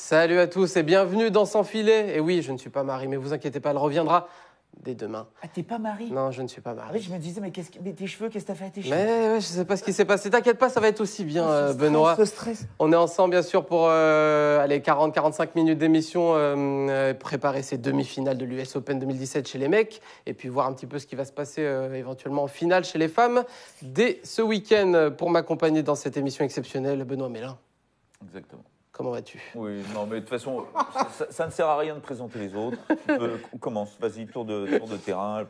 Salut à tous et bienvenue dans Sans Filet. Et oui, je ne suis pas Marie, mais vous inquiétez pas, elle reviendra dès demain. Ah, t'es pas Marie? Non, je ne suis pas Marie. Ah oui, je me disais, mais tes cheveux, qu'est-ce que t'as fait à tes cheveux? Mais ouais, je sais pas ce qui s'est passé. T'inquiète pas, ça va être aussi bien, Benoît. Ce stress. On est ensemble, bien sûr, pour 40-45 minutes d'émission, préparer ces demi-finales de l'US Open 2017 chez les mecs, et puis voir un petit peu ce qui va se passer éventuellement en finale chez les femmes. Dès ce week-end, pour m'accompagner dans cette émission exceptionnelle, Benoît Mélin. Exactement. Comment vas-tu? Oui, non, mais de toute façon, ça ne sert à rien de présenter les autres. On commence, vas-y, tour de terrain.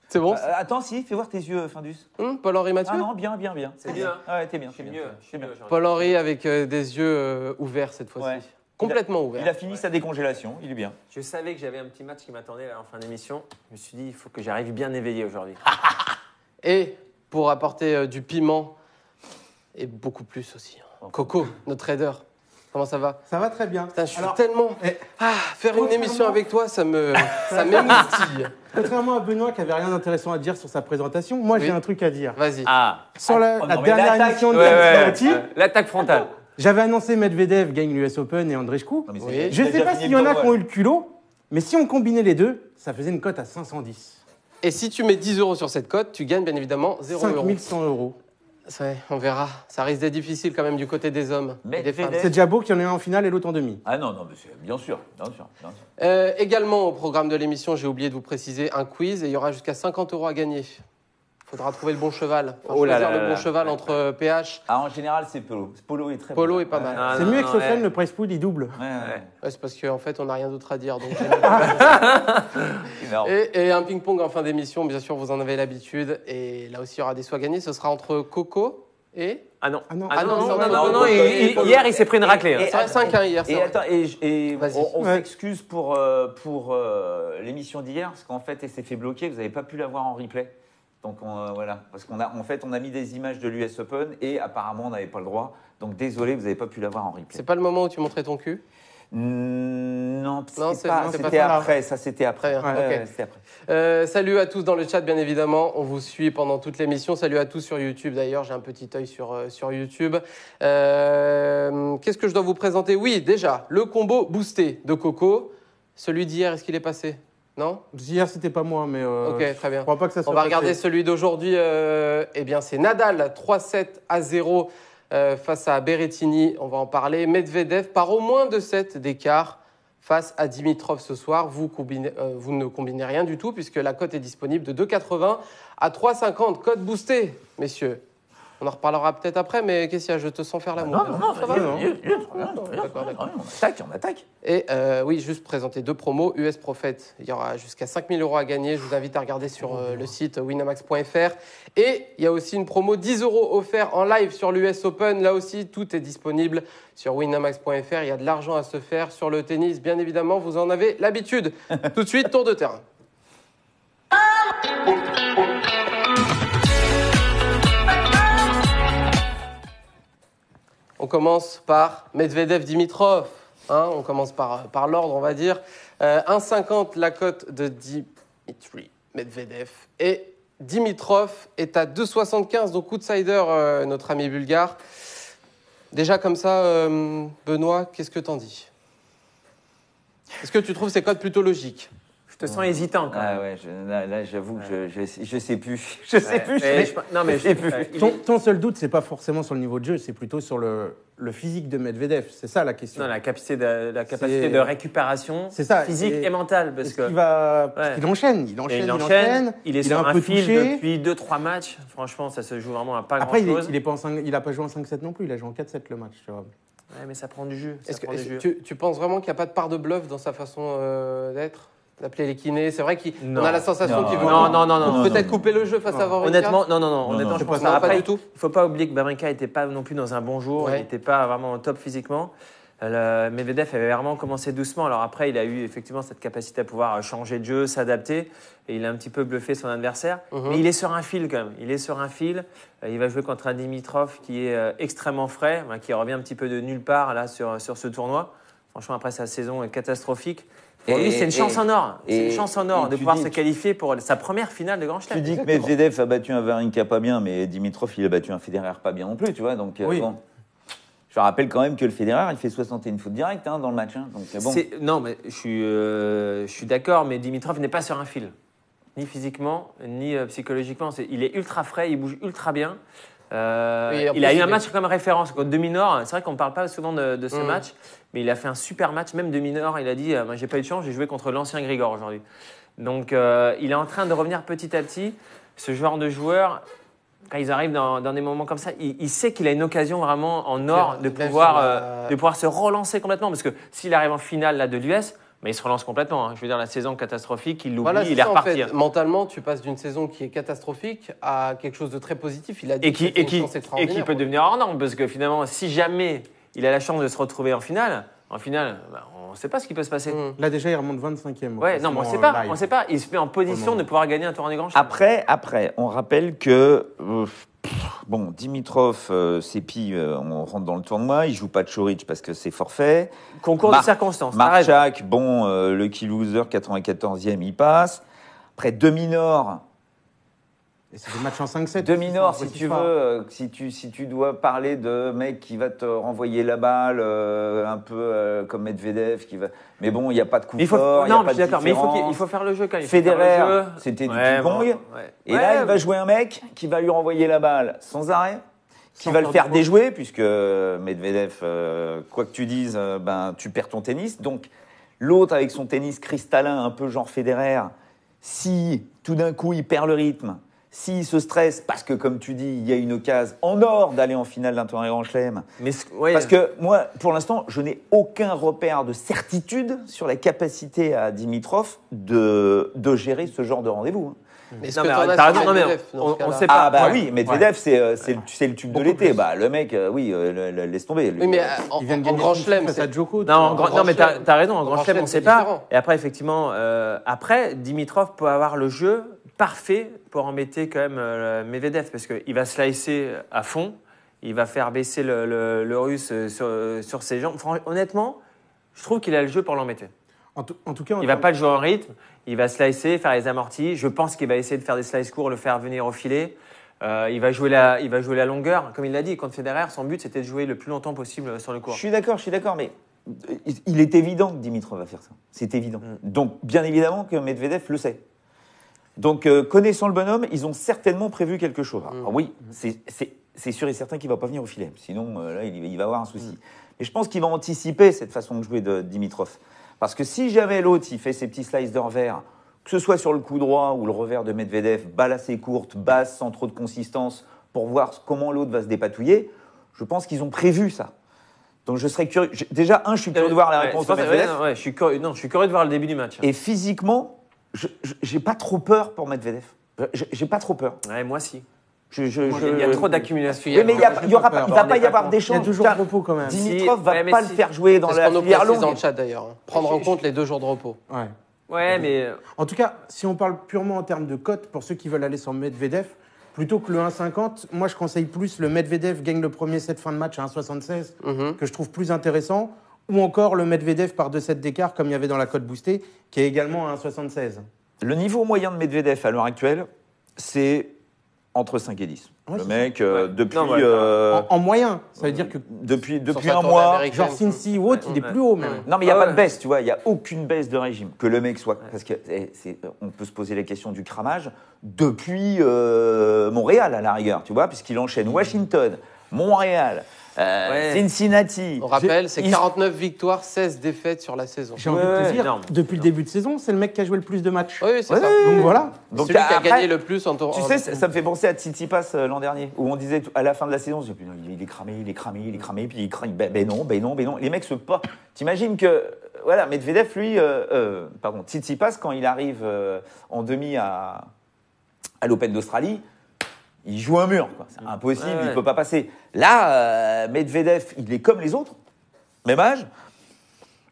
C'est bon? Attends, si, fais voir tes yeux, Findus. Paul-Henri Mathieu? Ah non, bien. C'est bien. Ah ouais, t'es bien, Je suis t'es mieux. bien. Je suis mieux. Paul-Henri avec des yeux ouverts cette fois-ci. Ouais. Complètement ouverts. Il a fini sa décongélation, il est bien. Je savais que j'avais un petit match qui m'attendait là, en fin d'émission. Je me suis dit, il faut que j'arrive bien éveillé aujourd'hui. Et pour apporter du piment, et beaucoup plus aussi, Coco, notre trader. Comment ça va? Ça va très bien. Putain, je suis Alors, tellement... faire une émission avec toi, ça m'émoustille. Contrairement à Benoît qui avait rien d'intéressant à dire sur sa présentation, moi j'ai un truc à dire. Vas-y. Sur la non, mais dernière l'attaque, émission de L'attaque frontale. j'avais annoncé Medvedev gagne l'US Open et Andreescu. Non, mais Oui. Je sais pas s'il y en a qui ont eu le culot, mais si on combinait les deux, ça faisait une cote à 510. Et si tu mets 10 € sur cette cote, tu gagnes bien évidemment 0 €. 5100 euros. Ouais, on verra. Ça risque d'être difficile quand même du côté des hommes et des femmes. C'est déjà beau qu'il y en ait un en finale et l'autre en demi. Ah non, mais bien sûr. Également au programme de l'émission, j'ai oublié de vous préciser un quiz et il y aura jusqu'à 50 € à gagner. Il faudra trouver le bon cheval. Choisir le bon cheval entre PH. Ah, en général, c'est Polo. Polo est très Polo bon. est pas mal. Ah, C'est non, mieux non, que Sofiane, le price pool il double. Ouais. Ouais, c'est parce qu'en fait, on n'a rien d'autre à dire. Donc Énorme. et un ping-pong en fin d'émission, bien sûr, vous en avez l'habitude. Et là aussi, il y aura des sous à gagner. Ce sera entre Coco et... Ah non. Ah non. Ah non, Non, hier, il s'est pris une raclée. Et- C'est vrai, 5 hier. Et attends, Vas-y. on Ouais. s'excuse pour l'émission d'hier, parce qu'en fait, elle s'est fait bloquer, vous n'avez pas pu la voir en replay. Donc voilà, parce qu'on a mis des images de l'US Open et apparemment on n'avait pas le droit. Donc désolé, vous n'avez pas pu la voir en replay. C'est pas le moment où tu montrais ton cul? Non, Non, c'était pas ça, là. après, ça c'était après. Très bien, Ouais, ok. c'était après. Salut à tous dans le chat, bien évidemment. On vous suit pendant toute l'émission. Salut à tous sur YouTube, d'ailleurs. J'ai un petit œil sur YouTube. Qu'est-ce que je dois vous présenter? Oui, déjà, le combo boosté de Coco. Celui d'hier, est-ce qu'il est passé? Non? Hier c'était pas moi, mais Ok, très bien. je crois pas que ça soit On va passé. regarder celui d'aujourd'hui. Eh bien, c'est Nadal, 3-7-0 face à Berrettini. On va en parler. Medvedev par au moins 2 sets d'écart face à Dimitrov ce soir. Vous ne combinez rien du tout puisque la cote est disponible de 2,80 à 3,50. Cote boostée, messieurs. On en reparlera peut-être après, mais qu'est-ce qu'il y a? Je te sens faire l'amour. Ça va? D'accord. On attaque. Et oui, juste présenter 2 promos. US Prophet, il y aura jusqu'à 5 000 € à gagner. Je vous invite à regarder sur le site winamax.fr. Et il y a aussi une promo 10 € offert en live sur l'US Open. Là aussi, tout est disponible sur winamax.fr. Il y a de l'argent à se faire sur le tennis, bien évidemment. Vous en avez l'habitude. Tout de suite, tour de terrain. On commence par Medvedev-Dimitrov. On commence par l'ordre, on va dire. 1,50 la cote de Dimitri Medvedev. Et Dimitrov est à 2,75, donc outsider, notre ami bulgare. Déjà comme ça, Benoît, qu'est-ce que t'en dis? Est-ce que tu trouves ces cotes plutôt logiques? Je te sens hésitant quand même. Ah ouais, là j'avoue que je sais plus. Je sais plus. Non, mais sais plus. Ton seul doute, c'est pas forcément sur le niveau de jeu, c'est plutôt sur le physique de Medvedev. C'est ça la question. Non, la capacité de récupération C'est ça, physique et mentale. Parce que parce qu'il enchaîne, il enchaîne, il est il est sur un un peu fil touché. depuis 2-3 matchs. Franchement, ça se joue vraiment à pas Après, grand-chose. il a pas joué en 5-7 non plus, il a joué en 4-7 le match. Tu vois. Ouais, mais ça prend du jus. Est-ce que tu penses vraiment qu'il n'y a pas de part de bluff dans sa façon d'être? D'appeler les kinés? C'est vrai qu'on a la sensation qu'il veut peut-être couper le jeu face à Wawrinka. Honnêtement, non, je pense pas. Pas Après, du tout. il ne faut pas oublier que Wawrinka n'était pas non plus dans un bon jour, Ouais. il n'était pas vraiment au top physiquement. Medvedev avait vraiment commencé doucement. Alors après, il a eu effectivement cette capacité à pouvoir changer de jeu, s'adapter. Et il a un petit peu bluffé son adversaire. Mais il est sur un fil quand même. Il est sur un fil. Il va jouer contre un Dimitrov qui est extrêmement frais, qui revient un petit peu de nulle part là, sur ce tournoi. Franchement, après, sa saison est catastrophique. Pour lui, c'est une chance en or. C'est une chance en or de pouvoir se qualifier pour sa première finale de Grand Chelem. Tu dis que Medvedev a battu un Wawrinka pas bien, mais Dimitrov, il a battu un Federer pas bien non plus, tu vois. Donc, Oui. bon. Je rappelle quand même que le Federer, il fait 61 fautes directes dans le match. Donc, bon. Non, mais je suis d'accord, mais Dimitrov n'est pas sur un fil. Ni physiquement, ni psychologiquement. Il est ultra frais, il bouge ultra bien. Il a eu un match comme référence. De Minor, c'est vrai qu'on ne parle pas souvent de ce match, mais il a fait un super match. Même de Minor, il a dit moi, j'ai pas eu de chance, j'ai joué contre l'ancien Grigor aujourd'hui. Donc, il est en train de revenir petit à petit. Ce genre de joueur, quand ils arrivent dans des moments comme ça, il sait qu'il a une occasion vraiment en or de pouvoir se relancer complètement. Parce que s'il arrive en finale là, de l'US, mais il se relance complètement. Je veux dire, la saison catastrophique, il l'oublie, il est reparti. En fait. Mentalement, tu passes d'une saison qui est catastrophique à quelque chose de très positif. Il a dit et qui peut devenir hors norme. Parce que finalement, si jamais il a la chance de se retrouver en finale, on ne sait pas ce qui peut se passer. Là, déjà, il remonte 25e. Ouais, non, mais on ne sait pas. Il se met en position de pouvoir gagner un tournoi du Grand Chelem. Après, on rappelle que Dimitrov, Sepi, on rentre dans le tournoi, il joue pas de Chorich parce que c'est forfait. Concours de circonstances. Marchak, le key loser, 94e, il passe. Après, de Minor. Et c'est des matchs en 5-7. De Minor, si tu veux, si tu dois parler de mec qui va te renvoyer la balle, un peu comme Medvedev, qui va. Mais bon, il n'y a pas de coup fort. Non, je suis d'accord, mais il faut faire le jeu quand même. Federer, c'était du ping-pong. Et là, il va jouer un mec qui va lui renvoyer la balle sans arrêt, qui va le faire déjouer, puisque Medvedev, quoi que tu dises, tu perds ton tennis. Donc, l'autre, avec son tennis cristallin, un peu genre Federer, si tout d'un coup, il perd le rythme, s'il se stresse, parce que, comme tu dis, il y a une occasion en or d'aller en finale d'un tournoi Grand Chelem. Parce que moi, pour l'instant, je n'ai aucun repère de certitude sur la capacité à Dimitrov de gérer ce genre de rendez-vous. Mais t'as raison, on ne sait pas. Oui, Medvedev, c'est le tube de l'été. Le mec, laisse tomber. Oui, mais il vient de en gagner Grand Chelem, c'est à Djoko. Non, mais t'as raison, en Grand Chelem, on ne sait pas. Et après, effectivement, Dimitrov peut avoir le jeu parfait pour embêter quand même Medvedev, parce qu'il va slicer à fond, il va faire baisser le Russe sur ses jambes. Honnêtement, je trouve qu'il a le jeu pour l'embêter. En tout cas, il ne va pas le jouer en rythme, il va slicer, faire les amortis. Je pense qu'il va essayer de faire des slices courts, le faire venir au filet. Il va jouer la longueur. Comme il l'a dit, contre Federer, son but c'était de jouer le plus longtemps possible sur le court. Je suis d'accord, mais il est évident que Dimitrov va faire ça. C'est évident. Donc, bien évidemment que Medvedev le sait. Donc, connaissant le bonhomme, ils ont certainement prévu quelque chose. Alors, oui, c'est sûr et certain qu'il ne va pas venir au filet. Sinon, là, il va avoir un souci. Mais je pense qu'il va anticiper cette façon de jouer de Dimitrov. Parce que si jamais l'autre, il fait ses petits slices de revers, que ce soit sur le coup droit ou le revers de Medvedev, balle assez courte, basse, sans trop de consistance, pour voir comment l'autre va se dépatouiller, je pense qu'ils ont prévu ça. Donc, je serais curieux. Déjà, je suis curieux de voir la réponse de Medvedev. Je suis curieux de voir le début du match. Et physiquement, j'ai pas trop peur pour Medvedev. J'ai pas trop peur. Ouais, moi si. Il y a trop d'accumulation. Oui, mais il va pas y avoir d'échange. Il y a 2 jours de repos quand même. Dimitrov va pas le faire jouer dans la filière longue. dans le chat d'ailleurs. Prendre en compte les 2 jours de repos. Ouais, mais en tout cas, si on parle purement en termes de cote, pour ceux qui veulent aller sur Medvedev, plutôt que le 1,50, moi je conseille plus le Medvedev gagne le premier set fin de match à 1,76, que je trouve plus intéressant, ou encore le Medvedev par 2 sets d'écart, comme il y avait dans la cote boostée, qui est également à 1,76. Le niveau moyen de Medvedev à l'heure actuelle, c'est entre 5 et 10. Le mec, depuis... En moyen, ça veut dire que... Depuis un mois... Genre Cincy ou autre, il est plus haut même. Non, mais il n'y a pas de baisse, tu vois. Il n'y a aucune baisse de régime. Que le mec soit... Parce qu'on peut se poser la question du cramage depuis Montréal, à la rigueur, tu vois, puisqu'il enchaîne Washington, Montréal, Cincinnati. On rappelle, c'est 49 victoires, 16 défaites sur la saison. J'ai envie de te dire, depuis le début de saison, c'est le mec qui a joué le plus de matchs. Oui, c'est ça. Donc voilà. Donc, celui qui a gagné le plus en tournoi. Tu sais, ça me fait penser à Tsitsipas l'an dernier, où on disait à la fin de la saison, il est cramé, puis il crame. Ben non. Les mecs se pas. T'imagines que, voilà, Medvedev, lui, Tsitsipas, quand il arrive en demi à l'Open d'Australie, il joue un mur, quoi. C'est impossible, il ne peut pas passer. Là, Medvedev, il est comme les autres, même âge.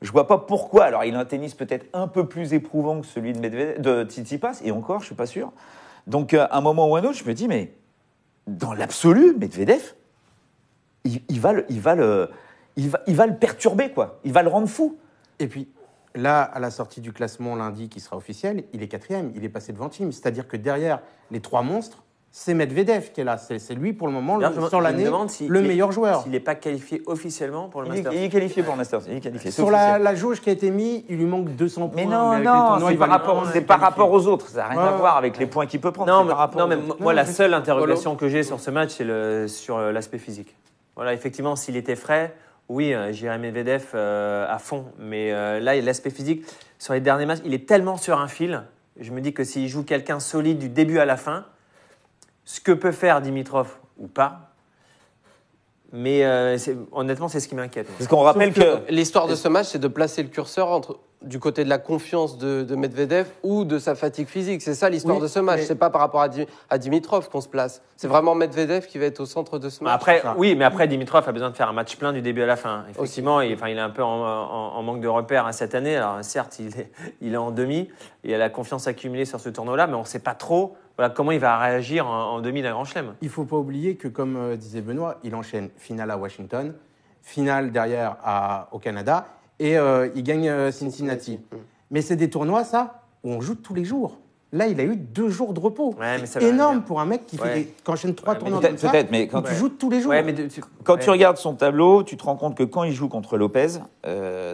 Je ne vois pas pourquoi. Alors, il a un tennis peut-être un peu plus éprouvant que celui de Tsitsipas, et encore, je ne suis pas sûr. Donc, à un moment ou à un autre, je me dis, mais dans l'absolu, Medvedev, il va le perturber, quoi. Il va le rendre fou. Et puis, là, à la sortie du classement lundi qui sera officiel, il est 4e, il est passé devant Thiem. C'est-à-dire que derrière les 3 monstres, c'est Medvedev qui est là. C'est lui, pour le moment, D'ailleurs, sur je me l'année, demande le meilleur joueur. S'il n'est pas qualifié officiellement pour le Masters. Il est qualifié pour le Masters. Il est qualifié. Sur la jauge qui a été mise, il lui manque 200 points. Mais non, avec les tournois, c'est il par va rapport, les c'est prendre, par les rapport qualifier. aux autres. Ça n'a rien Ouais, à ouais. voir avec les points qu'il peut prendre. Non, c'est par rapport non, aux mais autres. moi, la seule interrogation que j'ai sur ce match, c'est sur l'aspect physique. Voilà, effectivement, s'il était frais, oui, j'irais Medvedev à fond. Mais là, l'aspect physique, sur les derniers matchs, il est tellement sur un fil. Je me dis que s'il joue quelqu'un solide du début à la fin, ce que peut faire Dimitrov ou pas, mais honnêtement, c'est ce qui m'inquiète. Parce qu'on rappelle que L'histoire de ce match, c'est de placer le curseur du côté de la confiance de Medvedev ou de sa fatigue physique. C'est ça l'histoire Oui, de ce match. mais- C'est pas par rapport à Dimitrov qu'on se place. C'est vraiment Medvedev qui va être au centre de ce match. Après, ça. oui, mais après, Dimitrov a besoin de faire un match plein du début à la fin. Effectivement, il est un peu en manque de repères cette année. Alors, certes, il est en demi. Il a la confiance accumulée sur ce tournoi-là, mais on ne sait pas trop comment il va réagir en demi d'un Grand Chelem. Il ne faut pas oublier que, comme disait Benoît, il enchaîne finale à Washington, finale derrière au Canada, et il gagne Cincinnati. Mais c'est des tournois, ça, où on joue tous les jours. Là, il a eu 2 jours de repos. Ouais, mais ça C'est veut rien énorme dire. pour un mec qui Ouais. enchaîne 3 Ouais, mais tournois peut-être- comme ça, peut-être, mais où quand- tu joues tous les jours. Ouais, mais quand tu regardes son tableau, tu te rends compte que quand il joue contre Lopez,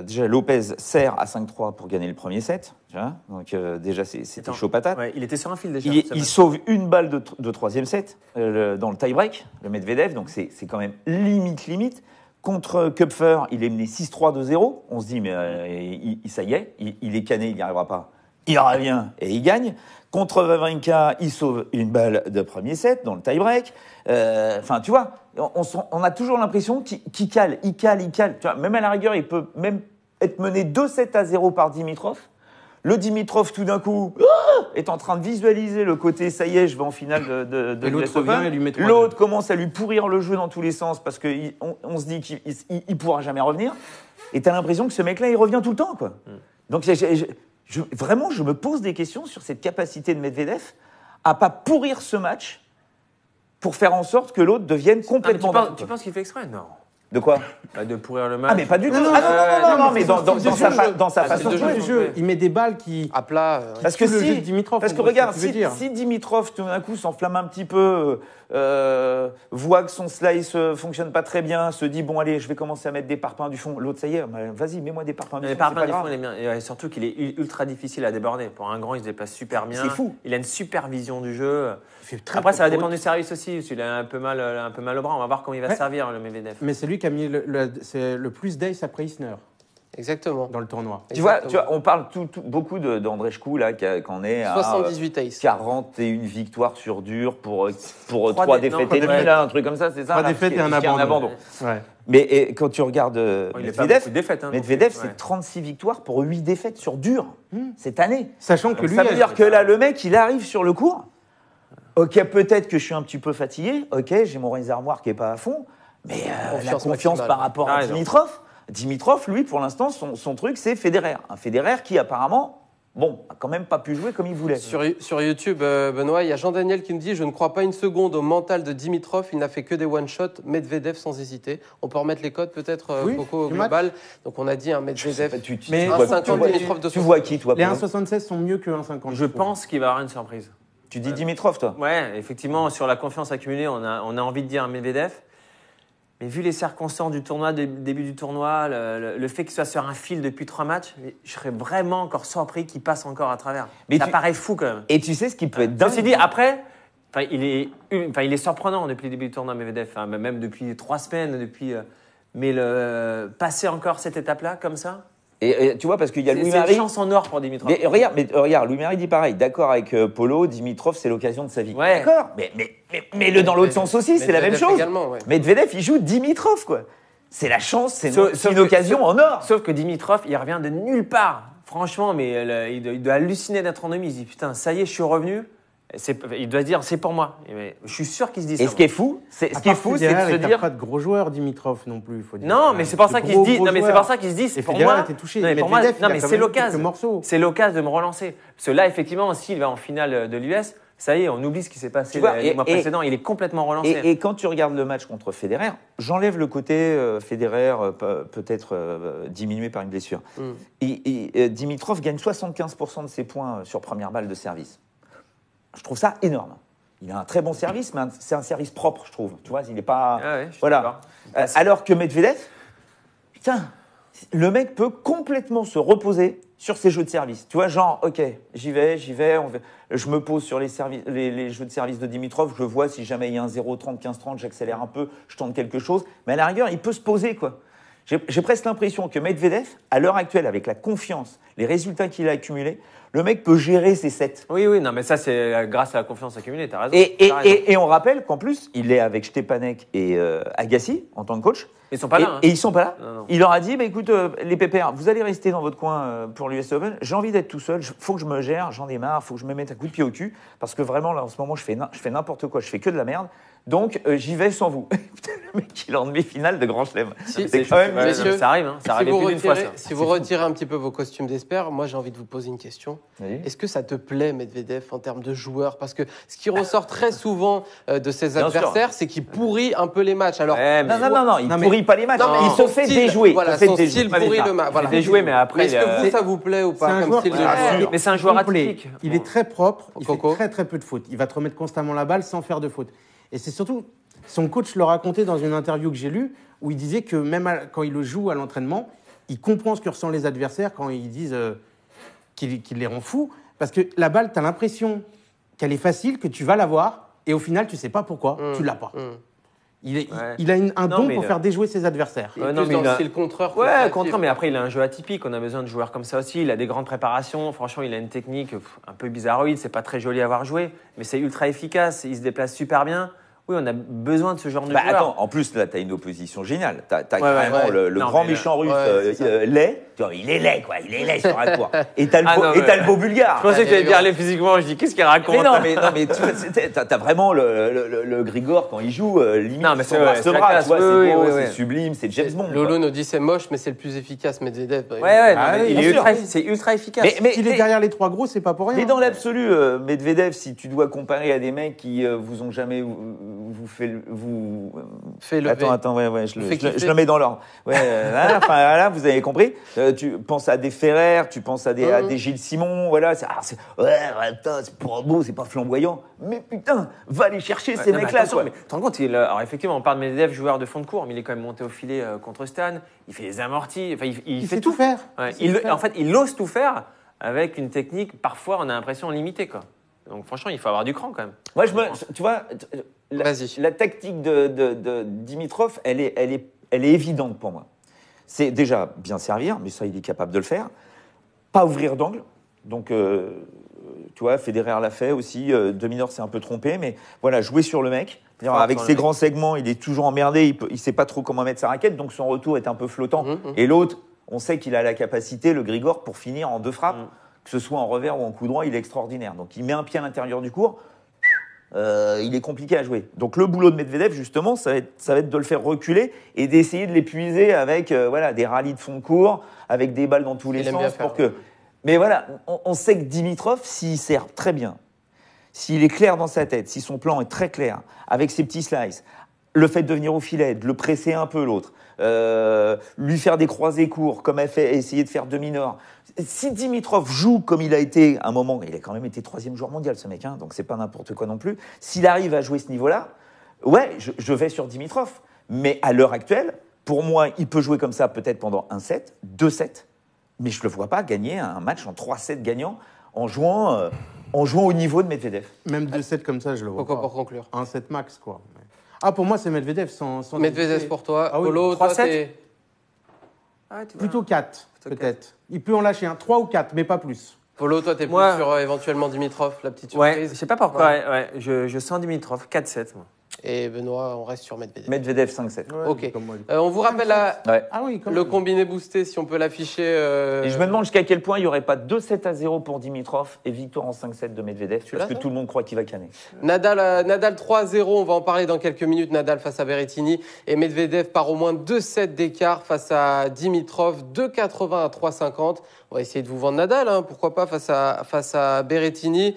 déjà Lopez sert à 5-3 pour gagner le premier set. Tu vois, donc déjà, c'était Attends. chaud patate. Ouais, il était sur un fil déjà. Il sauve une balle de troisième set dans le tie-break, le Medvedev, donc c'est quand même limite. Contre Kupfer, il est mené 6-3 de 0. On se dit, mais ça y est, il est cané, il n'y arrivera pas. Il revient et il gagne. Contre Wawrinka, il sauve une balle de premier set dans le tie-break. Enfin, tu vois, on a toujours l'impression qu'il cale. Tu vois, même à la rigueur, il peut même être mené 2-7-0 par Dimitrov. Le Dimitrov, tout d'un coup, est en train de visualiser le côté « ça y est, je vais en finale de Et l'autre l'US Open. revient et lui met 3-2. L'autre commence à lui pourrir le jeu dans tous les sens parce qu'on se dit qu'il ne pourra jamais revenir. Et tu as l'impression que ce mec-là, il revient tout le temps, quoi. Donc, vraiment, je me pose des questions sur cette capacité de Medvedev à pas pourrir ce match pour faire en sorte que l'autre devienne complètement dingue, Tu quoi. penses qu'il fait exprès? Non. De quoi? De pourrir le match. Ah, mais pas du tout. Non, non, Non, mais dans c'est sa c'est façon de de jouer. jouer. Le jeu, il met des balles qui... À plat. Parce que tue le si, jeu de Dimitrov, parce que on voit regarde, ce que tu veux dire. si Dimitrov tout d'un coup s'enflamme un petit peu, voit que son slice fonctionne pas très bien, se dit bon allez, je vais commencer à mettre des parpaings du fond. L'autre, ça y est, vas-y, mets-moi des parpaings du Les fond. parpaings c'est du pas fond, grave. il est bien. Et surtout qu'il est ultra difficile à déborder. Pour un grand, il se déplace super bien. C'est fou. Il a une super vision du jeu. Il fait très, Après, très ça va faute. dépendre du service aussi. S'il a un peu mal au bras, on va voir comment il va Ouais. servir le Medvedev. Mais c'est lui qui a mis c'est le plus d'ace après Isner Exactement. dans le tournoi. Tu vois, on parle beaucoup d'André Schkou là, qu'on est à 78 ace. 41 victoires sur dur pour 3 3 défaites non, et demie, ouais. là, un truc comme ça, c'est ça. 3 là, défaites et un parce qu'il y a abandon. Ouais. Mais quand tu regardes Il n'a pas Medvedev, beaucoup de défaites. Hein, Medvedev, donc, c'est 36 victoires pour 8 défaites sur dur cette année. Sachant que Donc, lui, ça veut dire que là, le mec, il arrive sur le court. Ok, peut-être que je suis un petit peu fatigué. Ok, j'ai mon réservoir qui est pas à fond. Mais la Confiance confiance maximale. par rapport Ah, à raison. Dimitrov, lui, pour l'instant, son truc, c'est Federer. Un Federer qui, apparemment, a quand même pas pu jouer comme il voulait. Sur YouTube, Benoît, il y a Jean-Daniel qui me dit « Je ne crois pas une seconde au mental de Dimitrov. Il n'a fait que des one-shots. Medvedev sans hésiter. » On peut remettre les codes peut-être, Oui, Coco, au du global. Donc on a dit un Medvedev. Mais vois- 1,50 Dimitrov de tu vois qui, toi les Polo 1,76 sont mieux que 1,50. Je pense qu'il va y avoir une surprise. Tu dis Dimitrov, toi Ouais, effectivement, sur la confiance accumulée, on a envie de dire un Medvedev. Mais vu les circonstances du tournoi, début du tournoi, le fait qu'il soit sur un fil depuis 3 matchs, je serais vraiment encore surpris qu'il passe encore à travers. Mais ça tu- paraît fou quand même. Et tu sais ce qui peut être dingue Ceci dit, après, il est surprenant depuis le début du tournoi, Medvedev, même depuis 3 semaines, mais passer encore cette étape-là comme ça, Et tu vois, parce qu'il y a c'est une Louis-Marie. chance en or pour Dimitrov. Mais regarde, Louis-Marie dit pareil. D'accord avec Polo, Dimitrov, c'est l'occasion de sa vie. Ouais. D'accord, mais le dans l'autre sens aussi, c'est la même Medvedev chose. également, ouais. Medvedev, il joue Dimitrov, quoi. C'est la chance, c'est Sauf une que- occasion en or. Sauf que Dimitrov, il revient de nulle part. Franchement, mais il doit halluciner d'être en demi. Il se dit putain, ça y est, je suis revenu. Il doit se dire c'est pour moi. Mais je suis sûr qu'il se dit ça. Et ce qui est fou, c'est de se il dire. pas de gros joueurs, Dimitrov non plus. Faut dire. Non, mais c'est pour ça qu'il se dit. Non, mais c'est pour ça qu'il se dit. C'est Et pour Federer moi. était touché. Non, mais pour moi, Medvedev, il non, a mais quand c'est même l'occasion. quelques morceaux. C'est l'occasion de me relancer. Parce que là, effectivement, s'il va en finale de l'US, ça y est, on oublie ce qui s'est passé Tu vois, le mois précédent. Il est complètement relancé. Et quand tu regardes le match contre Federer, j'enlève le côté Federer peut-être diminué par une blessure. Dimitrov gagne 75% de ses points sur première balle de service. Je trouve ça énorme. Il a un très bon service, mais c'est un service propre, je trouve. Tu vois, il n'est pas. Ah ouais, je suis voilà. d'accord. Alors que Medvedev, putain, le mec peut complètement se reposer sur ses jeux de service. Tu vois, genre, ok, j'y vais, je me pose sur les jeux de service de Dimitrov, je vois si jamais il y a un 0-30, 15-30, j'accélère un peu, je tente quelque chose. Mais à la rigueur, il peut se poser, quoi. J'ai presque l'impression que Medvedev, à l'heure actuelle, avec la confiance, les résultats qu'il a accumulés, le mec peut gérer ses sets. Oui, non, mais ça, c'est grâce à la confiance accumulée, t'as raison. Et on rappelle qu'en plus, il est avec Stepanek et Agassi en tant que coach. Ils sont pas là. Et ils sont pas là. Non. Il leur a dit, écoute, les pépères, vous allez rester dans votre coin pour l'US Open. J'ai envie d'être tout seul. Faut que je me gère. J'en ai marre. Faut que je me mette un coup de pied au cul. Parce que vraiment, là, en ce moment, je fais n'importe quoi. Je fais que de la merde. Donc, j'y vais sans vous. Putain, le mec, il est en demi-finale de Grand Chelem. C'est quand même... messieurs, ça arrive. Ça arrive plus d'une fois, ça. Si vous retirez un petit peu vos costumes d'espère, moi, j'ai envie de vous poser une question. Oui. Est-ce que ça te plaît, Medvedev, en termes de joueur? Parce que ce qui ressort très souvent de ses Bien adversaires, c'est qu'il pourrit un peu les matchs. Alors, Ouais, mais- Non, il pourrit pas les matchs. Non, mais il se son fait style, déjouer. Voilà, Il se fait son déjouer. style Ouais, mais pourrit ça. le match. Voilà. déjoué, mais après, Est-ce que vous, ça vous plaît ou C'est pas un comme joueur style de qui- joueur? Mais c'est un joueur complet. atypique. Il est très propre, il Coco. fait très peu de fautes. Il va te remettre constamment la balle sans faire de fautes. Et c'est surtout, son coach le racontait dans une interview que j'ai lue, où il disait que même quand il le joue à l'entraînement, il comprend ce que ressentent les adversaires quand ils disent qu'il les rend fous. Parce que la balle, tu as l'impression qu'elle est facile, que tu vas l'avoir, et au final, tu sais pas pourquoi, tu l'as pas. Il a un Non, don mais pour faire déjouer ses adversaires. Il est non, plus mais dans il le a- style contreur. que Ouais, créatif. contre, mais après, il a un jeu atypique. On a besoin de joueurs comme ça aussi. Il a des grandes préparations. Franchement, il a une technique un peu bizarroïde. C'est pas très joli à voir jouer, mais c'est ultra efficace. Il se déplace super bien. Oui, on a besoin de ce genre de joueur. Attends, en plus, là, tu as une opposition géniale. Tu as ouais, carrément ouais. le Non, grand mais méchant russe, ouais, c'est ça. laid. Tu vois, il est laid, quoi. Il est laid sur un court. Et tu as Ah, non, mais- le beau bulgare. Je pensais que tu allais dire aller physiquement. Je dis, qu'est-ce qu'il raconte? Mais non, mais tu vois, t'as vraiment le Grigor quand il joue, limite, Non, mais il c'est s'embrasse c'est le la bras, classe. tu vois, Oui, c'est beau, oui, c'est oui. sublime, c'est James Bond. Lolo quoi. nous dit c'est moche, mais c'est le plus efficace, Medvedev. Ouais, non, Ah mais oui, il bien est sûr. c'est ultra efficace. S'il est derrière les trois gros, c'est pas pour rien. Mais dans l'absolu, Medvedev, si tu dois comparer à des mecs qui vous ont jamais vous fait Fais lever. Attends, ouais, je Fais kiffer. le mets dans l'ordre. Ouais, là, vous avez compris. Tu penses à des Ferrer, tu penses à des Gilles Simon, voilà. Attends, c'est pas beau, c'est pas flamboyant. Mais putain, va aller chercher ces Non, mais mecs-là, attention, quoi. mais tu te rends compte, alors effectivement, on parle de Medvedev, joueur de fond de cours, mais il est quand même monté au filet contre Stan. Il fait les amortis, enfin, il fait sait tout faire. Ouais, Il sait tout faire. en fait, il ose tout faire avec une technique, parfois, on a l'impression limitée, quoi. Donc, franchement, il faut avoir du cran quand même. Moi, tu vois, Vas-y. la tactique de Dimitrov, elle est évidente pour moi. C'est déjà bien servir, mais ça, il est capable de le faire. Pas ouvrir d'angle. Donc, tu vois, Federer l'a fait aussi. Dominor s'est un peu trompé, mais voilà, jouer sur le mec. C'est-à-dire, Fort avec sur le ses mec. grands segments, il est toujours emmerdé. Il ne sait pas trop comment mettre sa raquette, donc son retour est un peu flottant. Et l'autre, on sait qu'il a la capacité, le Grigor, pour finir en deux frappes. Que ce soit en revers ou en coup droit, il est extraordinaire. Donc, il met un pied à l'intérieur du court. Il est compliqué à jouer. Donc le boulot de Medvedev, justement, ça va être de le faire reculer et d'essayer de l'épuiser avec des rallyes de fond de cours, avec des balles dans tous les Il aime bien sens. faire, Pour que... Mais voilà, on sait que Dimitrov, s'il sert très bien, s'il est clair dans sa tête, si son plan est très clair, avec ses petits slices, le fait de venir au filet, de le presser un peu l'autre, lui faire des croisés courts, comme essayer de faire Dominor. Si Dimitrov joue comme il a été à un moment, il a quand même été 3e joueur mondial ce mec, donc c'est pas n'importe quoi non plus. S'il arrive à jouer ce niveau-là, ouais, je vais sur Dimitrov. Mais à l'heure actuelle, pour moi, il peut jouer comme ça peut-être pendant un set, 2 sets, mais je le vois pas gagner un match en 3 sets gagnants en jouant au niveau de Medvedev. Même 2-7 comme ça, je le vois Pourquoi pas. pour conclure? Un 7 max, quoi. Ah, pour moi, c'est Medvedev sans Medvedev hésiter. pour toi. Ah oui, Polo, toi, 3-7. t'es... Ah, tu vois. Plutôt 4, Plutôt peut-être. Il peut en lâcher un. 3 ou 4, mais pas plus. Polo, toi, t'es plus Moi- sur éventuellement Dimitrov, la petite Ouais, surprise. je sais pas pourquoi. Ouais, je sens Dimitrov, 4-7, moi. Et Benoît, on reste sur Medvedev. Medvedev 5-7. Ouais, Ok. comme moi. On vous rappelle Ouais. Ah oui, comme le combiné boosté, si on peut l'afficher. Et je me demande jusqu'à quel point il n'y aurait pas 2-7-0 pour Dimitrov et victoire en 5-7 de Medvedev, l'as, parce que ça tout le monde croit qu'il va canner. Nadal 3-0, on va en parler dans quelques minutes. Nadal face à Berrettini et Medvedev par au moins 2-7 d'écart face à Dimitrov, 2,80 à 3,50. On va essayer de vous vendre Nadal, pourquoi pas, face à Berrettini.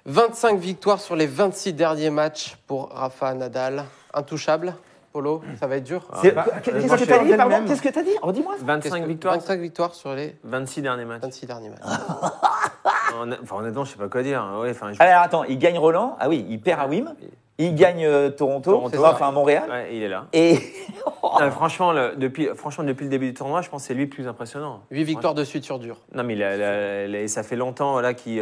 25 victoires sur les 26 derniers matchs pour Rafa Nadal. Intouchable, Polo, ça va être dur. Qu'est-ce moi, que je tu as fais dit, pardon d'elle-même. Qu'est-ce que tu as dit Redis-moi. 25 victoires, 25 victoires sur les 26 derniers matchs. 26 derniers matchs. Honnêtement, je sais pas quoi dire. Ouais, Alors attends, il gagne Roland. Ah oui, il perd à Wim. Il gagne Toronto, c'est ça, enfin Montréal. Ouais, il est là. Et Franchement, depuis le début du tournoi, je pense que c'est lui le plus impressionnant. 8 victoires de suite sur dur. Non, mais ça fait longtemps là qu'il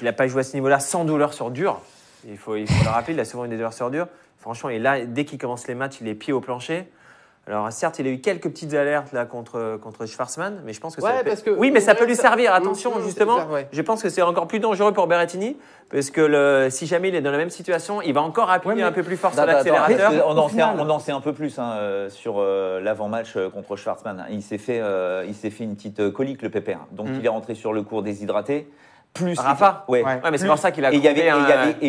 n'a pas joué à ce niveau-là sans douleur sur dur. Il faut le rappeler, il a souvent eu des douleurs sur dur. Franchement, et là, dès qu'il commence les matchs, il est pied au plancher. Alors certes, il a eu quelques petites alertes là contre Schwarzman, mais je pense que oui, mais ça peut lui servir. Attention, justement, je pense que c'est encore plus dangereux pour Berrettini parce que si jamais il est dans la même situation, il va encore appuyer un peu plus fort sur l'accélérateur. On en sait un peu plus sur l'avant-match contre Schwarzman. Il s'est fait une petite colique le pépère, donc il est rentré sur le cours déshydraté. Plus Rafa, ouais, mais c'est pour ça qu'il a il y avait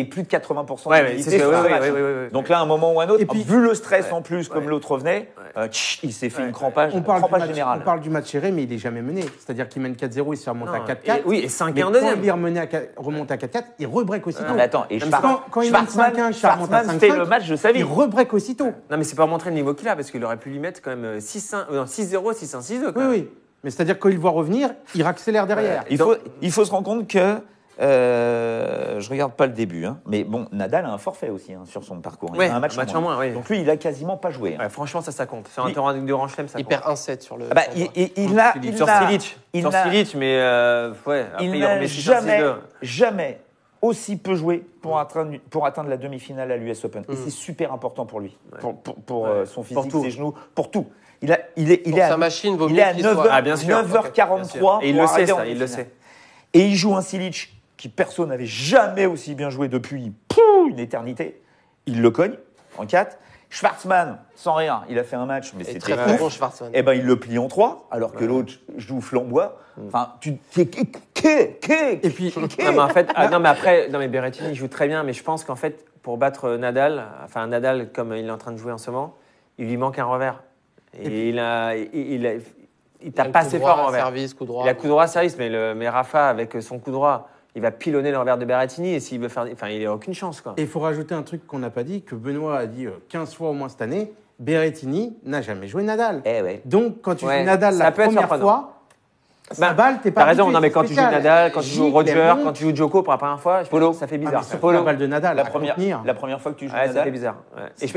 plus de 80% d'humidité sur le match. Donc là, à un moment ou un autre, vu le stress en plus, comme l'autre revenait, il s'est fait une crampage générale. On parle du match serré, mais il n'est jamais mené. C'est-à-dire qu'il mène 4-0, il se remonte à 4-4. Oui, et 5-1 en deuxième. Quand il remonte à 4-4, il rebreak aussitôt. Mais attends, et quand il mène 5-1, Schwarzman fait le match de sa vie. Il rebreak aussitôt. Non, mais c'est pas montrer le niveau qu'il a, parce qu'il aurait pu lui mettre quand même 6-0, 6-1, 6-2. Oui. Mais c'est-à-dire qu'il voit revenir, il accélère derrière. Il faut se rendre compte que je regarde pas le début, mais bon, Nadal a un forfait aussi sur son parcours. Il a un match en moins. Oui. Donc lui, il a quasiment pas joué. Franchement, ça compte. C'est un tournoi de Grand Chelem, ça compte. Il perd 1-7 sur le. Sur Stilic, mais il n'a jamais aussi peu joué pour atteindre la demi-finale à l'US Open. Et c'est super important pour lui, pour son physique, ses genoux, pour tout. Il est à 9h43. Et il le sait, ça, il le sait. Et il joue un Silic qui, perso, n'avait jamais aussi bien joué depuis une éternité. Il le cogne en 4. Schwarzman, sans rien, il a fait un match, mais c'est très bon, Schwarzman. Eh ben, il le plie en 3, alors que l'autre joue flamboie. Enfin, Et puis, mais Berrettini joue très bien, mais je pense qu'en fait, pour battre Nadal, comme il est en train de jouer en ce moment, il lui manque un revers. Et il tape pas assez fort en revers. Il a coup droit service, mais Rafa, avec son coup droit, il va pilonner le revers de Berrettini et s'il veut faire. Enfin, il n'a aucune chance, quoi. Et il faut rajouter un truc qu'on n'a pas dit, que Benoît a dit 15 fois au moins cette année, Berrettini n'a jamais joué Nadal. Donc, quand tu joues Nadal la première fois, sa balle, t'es pas habitué. T'as raison, non, mais quand tu joues Nadal, quand tu joues Roger, quand tu joues Djoko pour la première fois, ça fait bizarre. La balle de Nadal, la première fois que tu joues Nadal. Ça fait bizarre. Et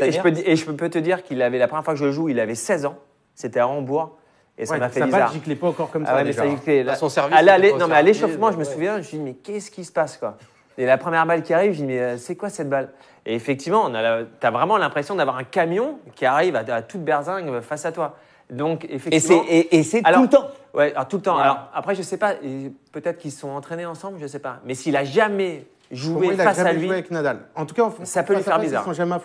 je peux te dire qu'il avait, la première fois que je le joue, il avait 16 ans. C'était à Hambourg. Et ça m'a fait bizarre. Sa balle giclait pas encore comme ça. Mais ça giclait. Son service. À l'échauffement, je me souviens, je me suis dit, mais qu'est-ce qui se passe, quoi? Et la première balle qui arrive, je me dis, mais c'est quoi cette balle? Et effectivement, t'as vraiment l'impression d'avoir un camion qui arrive à toute berzingue face à toi. Donc, effectivement. Et c'est tout le temps. Ouais, tout le temps. Voilà. Alors, après, je sais pas, peut-être qu'ils se sont entraînés ensemble, je sais pas. Mais s'il a jamais joué face à lui. Joué avec Nadal. En tout cas, ça peut lui faire bizarre. Ils sont jamais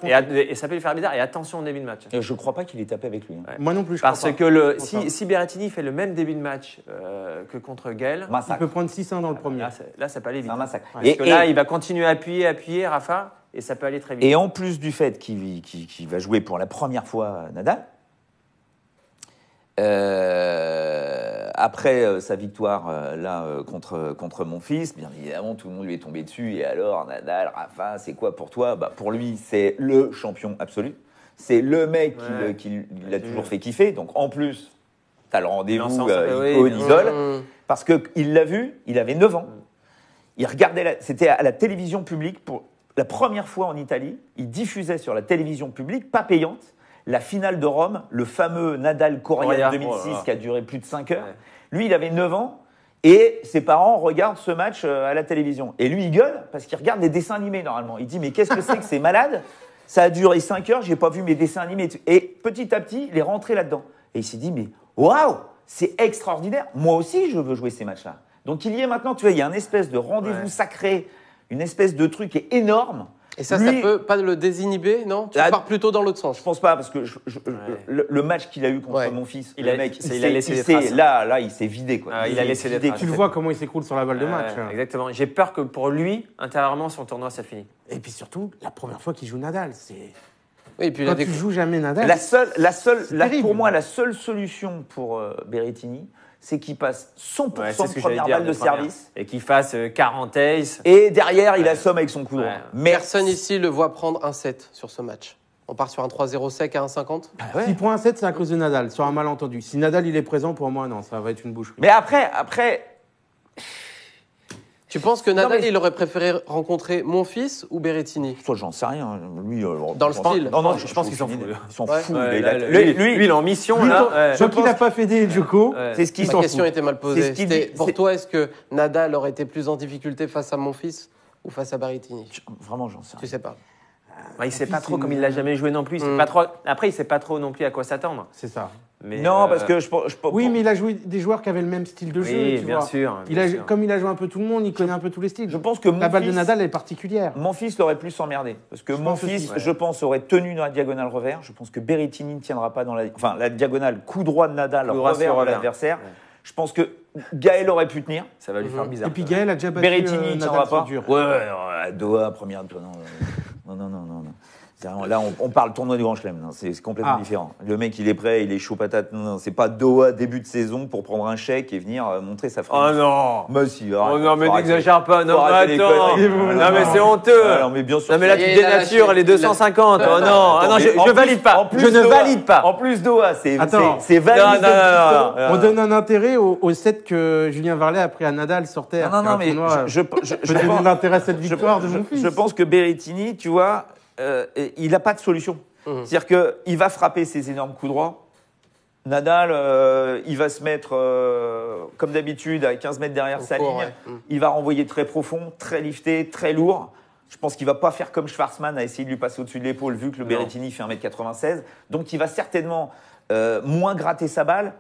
et ça peut lui faire bizarre. Et attention au début de match. Je ne crois pas qu'il ait tapé avec lui. Ouais. Moi non plus, je Parce crois pas. que si Berrettini fait le même début de match que contre Gaël, il peut prendre 6-1 dans le premier. Là, ça peut aller vite. C'est un massacre. Parce que là, il va continuer à appuyer, Rafa, et ça peut aller très vite. Et en plus du fait qu'il va jouer pour la première fois Nadal, après sa victoire contre mon fils, bien évidemment, tout le monde lui est tombé dessus. Et alors, Nadal, Rafa, c'est quoi pour toi? Pour lui, c'est le champion absolu. C'est le mec qui l'a toujours fait kiffer. Donc, en plus, tu as le rendez-vous icône-idole. Parce qu'il l'a vu, il avait 9 ans. Il regardait, c'était à la télévision publique pour la première fois en Italie. Il diffusait sur la télévision publique, pas payante, la finale de Rome, le fameux Nadal-Correa 2006 qui a duré plus de 5 heures. Ouais. Lui, il avait 9 ans et ses parents regardent ce match à la télévision. Et lui, il gueule parce qu'il regarde des dessins animés normalement. Il dit, mais qu'est-ce que c'est que c'est malade? Ça a duré 5 heures, j'ai pas vu mes dessins animés. Et petit à petit, il est rentré là-dedans. Et il s'est dit, mais waouh, c'est extraordinaire. Moi aussi, je veux jouer ces matchs-là. Donc, il y est maintenant, tu vois, il y a une espèce de rendez-vous sacré, une espèce de truc qui est énorme. Et ça peut pas le désinhiber, non? Tu pars plutôt dans l'autre sens. Je pense pas, parce que le match qu'il a eu contre mon fils, il a laissé des traces. Là, il s'est vidé, quoi. Il a laissé des traces. Tu le vois comment il s'écroule sur la balle de match. Exactement. J'ai peur que pour lui, intérieurement, son tournoi, ça finit. Et puis surtout, la première fois qu'il joue Nadal, c'est. Oui, et puis quand tu joues jamais Nadal. Pour moi, la seule solution pour Berrettini, c'est qu'il passe 100% de première balle de service. Et qu'il fasse 40 aces. Et derrière, il assomme avec son coup droit. Personne ici le voit prendre un set sur ce match. On part sur un 3-0 sec à 1,50. Ouais. 6,7, c'est à cause de Nadal, sur un malentendu. Si Nadal il est présent, pour moi, non, ça va être une boucherie. Mais après, Tu penses que Nadal, mais- il aurait préféré rencontrer Monfils ou Berrettini? toi, j'en sais rien. Lui, Dans le style. Non, Je pense qu'ils s'en foutent. Ils s'en Ouais. foutent. Ouais, mais là, lui, il est en mission, Lui, là. Ouais. tant qu'il n'a pas fait Djoko, Ouais. c'est ce qu'il Ma s'en question fout. était mal C'est posée. ce qu'il C'était, dit, pour c'est- toi, est-ce que Nadal aurait été plus en difficulté face à Monfils ou face à Berrettini? Vraiment, j'en sais Tu rien. sais pas. Il sait pas trop, comme il l'a jamais joué non plus. Il sait Mm. pas trop... Après, il sait pas trop non plus à quoi s'attendre. c'est ça. Mais, Non, parce que je Oui, mais il a joué des joueurs qui avaient le même style de jeu, Oui, tu bien vois. sûr. Comme il a joué un peu tout le monde, il connaît un peu tous les styles. je pense que La balle de Monfils- Nadal est particulière. Mon fils l'aurait plus emmerdé. Parce que mon pense fils, aussi. je pense, aurait tenu dans la diagonale revers. Je pense que Berrettini ne tiendra pas dans la. Enfin, la diagonale coup droit de Nadal, Coup droit revers sur de revers. l'adversaire. Je pense que Gaël aurait pu tenir. Ça va lui faire bizarre. Et puis Gaël a déjà battu Berrettini ne tiendra Nadal sur pas. dur. Ouais, Doha, première. Non. Là, on parle tournoi du Grand Chelem. Non, c'est complètement Ah. différent. Le mec, il est prêt, il est chaud patate. Non, c'est pas Doha début de saison pour prendre un chèque et venir montrer sa Oh frame. non Mais si, Oh arrête, non, mais faut arrêter. n'exagère pas. Non, Faut mais arrêter les attends. conneries. Non, mais c'est honteux. Ah, non, mais bien sûr. Non, mais là, Et tu il a dénatures lâché- les 250. Oh non, ah non, je En plus- valide pas. en plus Je ne Doha- valide pas. En plus Doha, c'est Attends. valide. Non. On donne un intérêt au set que Julien Varlet a pris à Nadal sur terre. Non, mais je peut donner de l'intérêt à cette victoire de mon fils. je pense que Berrettini, tu vois, il n'a pas de solution. C'est-à-dire qu'il va frapper ses énormes coups droits. Nadal, il va se mettre, comme d'habitude, à 15 mètres derrière sa court, ligne. ouais. Il va renvoyer très profond, très lifté, très lourd. Je pense qu'il ne va pas faire comme Schwarzman, à essayer de lui passer au-dessus de l'épaule, vu que le Berrettini fait 1m96. Donc, il va certainement moins gratter sa balle.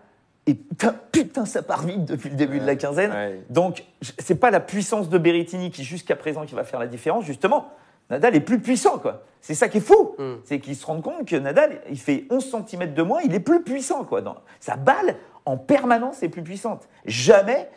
Et putain, ça part vite depuis le début de la quinzaine. Ouais. Donc, c'est pas la puissance de Berrettini qui, jusqu'à présent, qui va faire la différence. Justement, Nadal est plus puissant, quoi. C'est ça qui est fou. C'est qu'ils se rendent compte que Nadal, il fait 11 cm de moins, il est plus puissant, quoi. Sa balle, en permanence, est plus puissante. Jamais,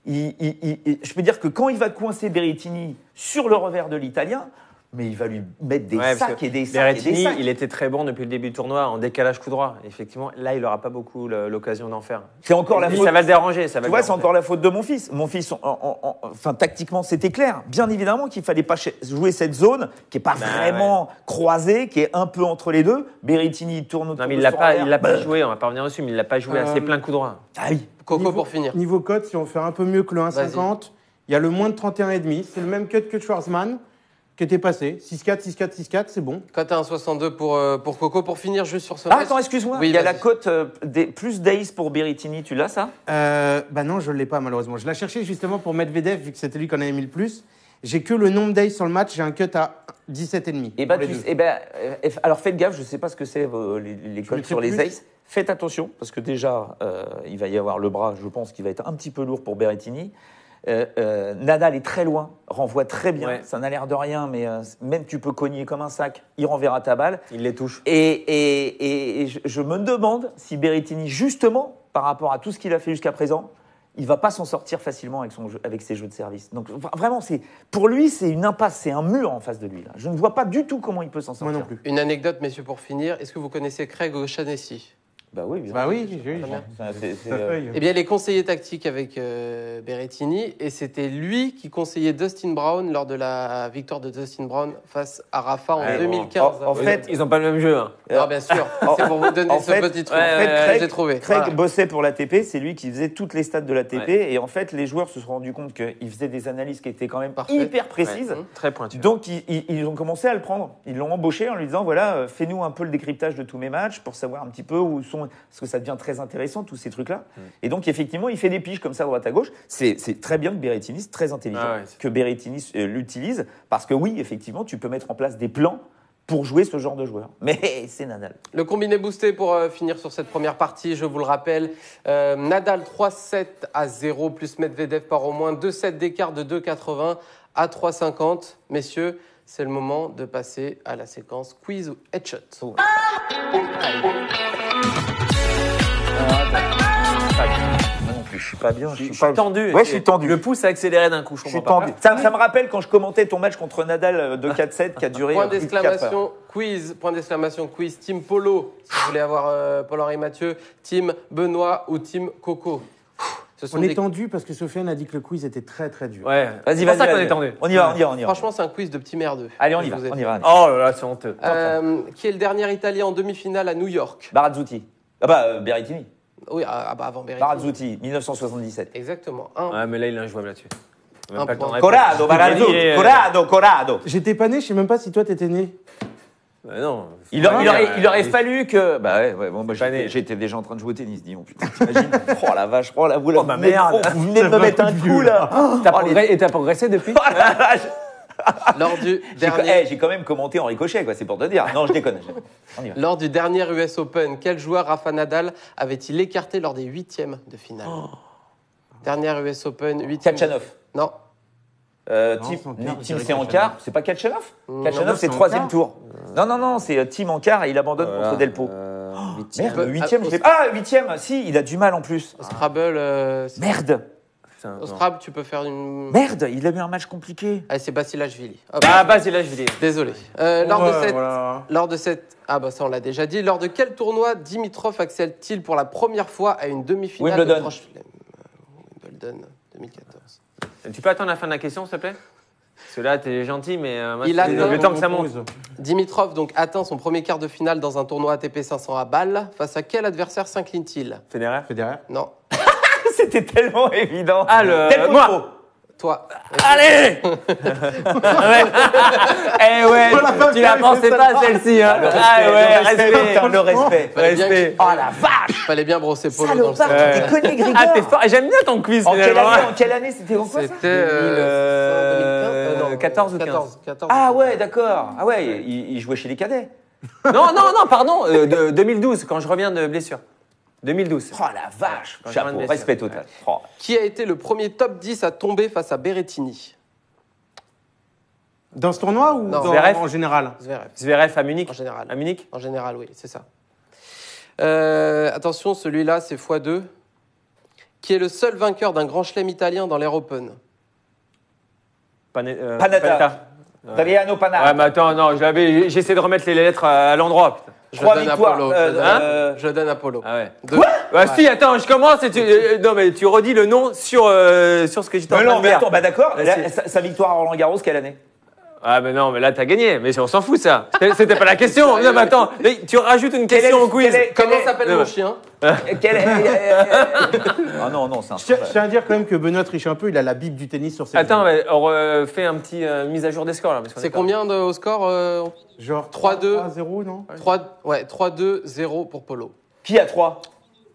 je peux dire que quand il va coincer Berrettini sur le revers de l'Italien, mais il va lui mettre des Ouais, parce sacs que et des sacs et des Berrettini, sacs. il était très bon depuis le début du tournoi en décalage coup droit. Effectivement, là, il n'aura pas beaucoup l'occasion d'en faire. C'est encore la Lui, faute. ça va le déranger. Ça va Tu le vois, c'est déranger. encore la faute de mon fils. Mon fils, enfin, tactiquement, c'était clair. Bien évidemment qu'il fallait pas jouer cette zone qui est pas vraiment croisée, qui est un peu entre les deux. Berrettini il tourne autour Non, mais de il l'a son pas, revers. il l'a pas joué. On va pas revenir dessus, mais il l'a pas joué assez plein coup droit. Ah oui. Coco pour finir. Niveau cote, si on fait un peu mieux que le 1,50, il y a le moins de 31,5. C'est le même cut que Schwarzman qui était passé. 6-4, 6-4, 6-4, c'est bon. Cote à 1,62 pour Coco. Pour finir, juste sur ce Ah, match. attends, excuse-moi. Oui, il y a vas-y. la cote plus d'ace pour Berrettini. Tu l'as, ça? Bah non, je ne l'ai pas malheureusement. Je l'ai cherché justement pour Medvedev, vu que c'était lui qu'on avait mis le plus. J'ai que le nombre d'ace sur le match, j'ai un cut à 17,5. Eh ben, pour les deux. alors faites gaffe, je ne sais pas ce que c'est les cotes mettrai sur les plus. aces. Faites attention, parce que déjà, il va y avoir le bras, je pense, qui va être un petit peu lourd pour Berrettini. Nadal est très loin, renvoie très bien, Ouais. ça n'a l'air de rien, mais même tu peux cogner comme un sac, il renverra ta balle. Il les touche. Et je me demande si Berrettini, justement, par rapport à tout ce qu'il a fait jusqu'à présent, il va pas s'en sortir facilement avec ses jeux de service. Donc vraiment, pour lui, c'est une impasse, c'est un mur en face de lui. Là. Je ne vois pas du tout comment il peut s'en sortir. Moi non plus. Une anecdote, messieurs, pour finir. Est-ce que vous connaissez Craig O'Shaughnessy? Bah oui, bien Bah sûr. oui, j'ai eu. bien. C'est, Ta feuille. Eh bien, les conseillers tactiques avec Berrettini, et c'était lui qui conseillait Dustin Brown lors de la victoire de Dustin Brown face à Rafa en Ouais, 2015. en fait, Ils n'ont pas le même jeu. Hein. Non, bien sûr, c'est pour vous donner en ce fait- petit truc. en fait, j'ai trouvé. Craig Voilà. bossait pour l'ATP, c'est lui qui faisait toutes les stats de l'ATP. Et en fait, les joueurs se sont rendus compte qu'il faisait des analyses qui étaient quand même Parfait. hyper précises. Ouais. Très pointu. Donc, ils ont commencé à le prendre. Ils l'ont embauché en lui disant, voilà, fais-nous un peu le décryptage de tous mes matchs pour savoir un petit peu où sont... Parce que ça devient très intéressant, tous ces trucs-là. Et donc, effectivement, il fait des piges comme ça, à droite à gauche. C'est très bien que Berrettini, c'est très intelligent, Ah ouais, c'est- que Berrettini l'utilise. Parce que oui, effectivement, tu peux mettre en place des plans pour jouer ce genre de joueur. Mais c'est Nadal. Le combiné boosté pour finir sur cette première partie, je vous le rappelle. Nadal 3-7 à 0 plus Medvedev par au moins 2-7 d'écart de 2,80 à 3,50. Messieurs, c'est le moment de passer à la séquence quiz ou headshot. Moi non plus, je suis pas bien. Je suis tendu. Ouais, je suis tendu. Le pouce a accéléré d'un coup. Je suis tendu. Ça me rappelle quand je commentais ton match contre Nadal de 4-7 qui a duré Point plus de 4 heures. d'exclamation quiz, point d'exclamation quiz, team Polo, si vous voulez avoir Paul-Henri Mathieu, team Benoît ou team Coco. On est tendu parce que Sofiane a dit que le quiz était très très dur. Ouais, Vas-y, c'est pour ça vas-y. qu'on est tendu. On y va. Franchement, c'est un quiz de petit merdeux. Allez, on que y je va, vous ai on y fait. va. Oh là là, c'est honteux. Qui est le dernier Italien en demi-finale à New York? Barazzuti. Ah bah, Berrettini. Oui, avant Berrettini. Barazzuti, 1977. Exactement. Ouais, mais là, il est injouable là-dessus. Même Un pas le temps de point. répondre. Corrado, Barazzuti. Corrado. J'étais pas né, je sais même pas si toi t'étais né. Non. Il aurait fallu que. Bah ouais, bon, moi Pas né. j'étais déjà en train de jouer au tennis, dis-moi, putain, t'imagines? Oh la vache, oh la vous Oh, ma merde. Vous venez de me mettre un coup là. Et t'as progressé depuis? Oh la vache. Lors du dernier, J'ai quand même commenté en ricochet, quoi, c'est pour te dire. Non, je déconne. On y va. lors du dernier US Open, quel joueur Rafa Nadal avait-il écarté lors des huitièmes de finale? Dernière US Open, huitième. Kachanov. Non. Tim c'est en quart, c'est pas Kachanov? Kachanov c'est c'est en troisième quart. tour. Non, c'est Tim en quart et il abandonne contre Delpo. Huitième. Merde, huitième, je l'ai pas. Ah, huitième, si, il a du mal en plus. Au Scrabble, Merde, Putain, au non. Scrabble, tu peux faire une. merde, il a eu un match compliqué. Allez, c'est Basilashvili. Hop. Ah, bah, c'est là, je vais dire. Désolé. Lors de cette. Ah, bah ça, on l'a déjà dit. Lors de quel tournoi Dimitrov accède-t-il pour la première fois à une demi-finale Wimbledon. de Grand Chelem Wimbledon 2014. Tu peux attendre la fin de la question, s'il te plaît? Parce que là, t'es gentil, mais moi, Il c'est attend- le temps que ça monte. Dimitrov donc atteint son premier quart de finale dans un tournoi ATP 500 à Bâle. Face à quel adversaire s'incline-t-il? Federer. Fédéraire. Non. C'était tellement évident. Ah, le. Del Moi. Potro. Toi. Allez. Eh ouais, tu la pensais pas celle-ci, hein? Ah ouais, respect. Putain, le respect. Fallait bien, Respect. Oh la vache. fallait bien brosser Polo dans le Salopard, sac. tu t'es connu, Grigor. Ah, t'es fort. J'aime bien ton quiz, En finalement. quelle année c'était en quoi ça? C'était 14 ou 15. 14. Ah ouais, d'accord. Ah ouais, il jouait chez les cadets. Non, pardon, de 2012, quand je reviens de blessure. 2012. Oh la vache. Quand je Chapeau, reviens de respect blessure. total. Oh. Qui a été le premier top 10 à tomber face à Berrettini? Dans ce tournoi ou Non. Zverev. en général? Zverev. Zverev à Munich. En général. À Munich. En général, oui, c'est ça. Attention, celui-là, c'est x2. Qui est le seul vainqueur d'un grand chelem italien dans l'Air Open? Panatta. Adriano Ouais, Panatta. mais attends, non, j'essaie de remettre les lettres à l'endroit. Putain. Je 3 donne à victoires. Polo. Je donne à Polo. Ah ouais. Deux. Bah si, attends, je commence et tu... non, mais tu redis le nom sur ce que j'étais en Mais train non, de mais dire. attends, bah d'accord. Bah, Là, c'est- sa victoire à Roland Garros, quelle année? Ah, mais non, mais là, t'as gagné. Mais on s'en fout, ça. C'était pas la question. Non, mais attends, tu rajoutes une question au quiz. Comment s'appelle mon chien? Quelle est Ah non, c'est un Je tiens à dire quand même que Benoît triche un peu, il a la bible du tennis sur ses Attends, genoux. mais on refait un petit mise à jour des scores, là. parce qu'on C'est est pas- combien au score Genre 3-2. 3-0, non? 3-2-0 pour Polo. Qui a 3?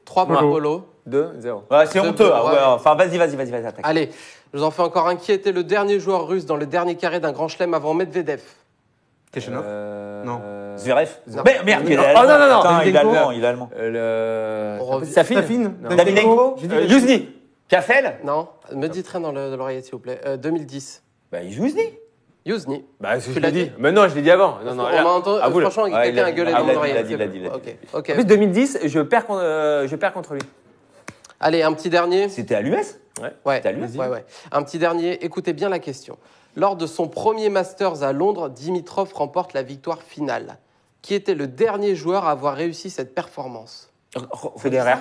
3 pour Polo. Polo. 2-0. Ouais, c'est Deux, honteux. ouais. Ouais. Enfin, vas-y, attaque. Allez, je vous en fais encore un. Qui était le dernier joueur russe dans le dernier carré d'un grand chelem avant Medvedev? Kachanov? Non. Zverev. Non. Merde, il est Oh, allemand. non, non, non. Putain, il est Davidenko. allemand, il est allemand. On revient. Safin. Safin? Davidenko. J'ai dit Yuzny. Kafel. Non, me dites rien dans l'oreillette, s'il vous plaît. 2010. Bah, Yuzny. Yuzny. Bah, je Tu l'ai l'as dit. dit Mais non, je l'ai dit avant. Non, non, On là- m'a entendu. à vous, là. Franchement, Ouais, quelqu'un a il gueulé l'a dans dit, mon oreillette. il l'a dit. Ok. En plus, 2010, je perds contre lui. Allez, un petit dernier. C'était à l'US. Ouais. T'as lu? Ouais. Un petit dernier. Écoutez bien la question. Lors de son premier Masters à Londres, Dimitrov remporte la victoire finale. Qui était le dernier joueur à avoir réussi cette performance? Federer.